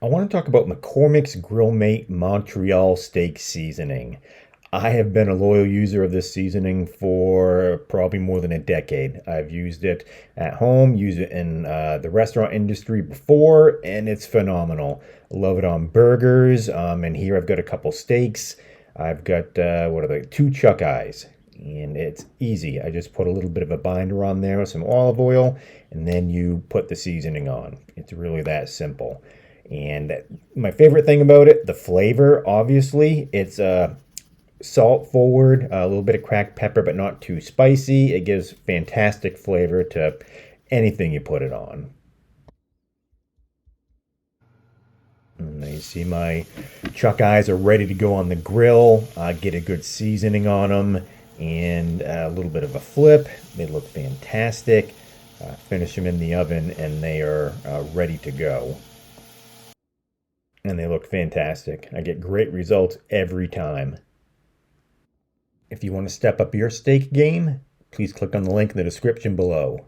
I want to talk about McCormick's Grill Mate Montreal Steak Seasoning. I have been a loyal user of this seasoning for probably more than a decade. I've used it at home, used it in the restaurant industry before, and it's phenomenal. I love it on burgers, and here I've got a couple steaks. I've got, what are they, two chuck eyes, and it's easy. I just put a little bit of a binder on there with some olive oil, and then you put the seasoning on. It's really that simple. And my favorite thing about it, the flavor, obviously, it's salt forward, a little bit of cracked pepper, but not too spicy. It gives fantastic flavor to anything you put it on. And you see my chuck eyes are ready to go on the grill. Get a good seasoning on them and a little bit of a flip. They look fantastic. Finish them in the oven and they are ready to go. And they look fantastic. I get great results every time. If you want to step up your steak game, please click on the link in the description below.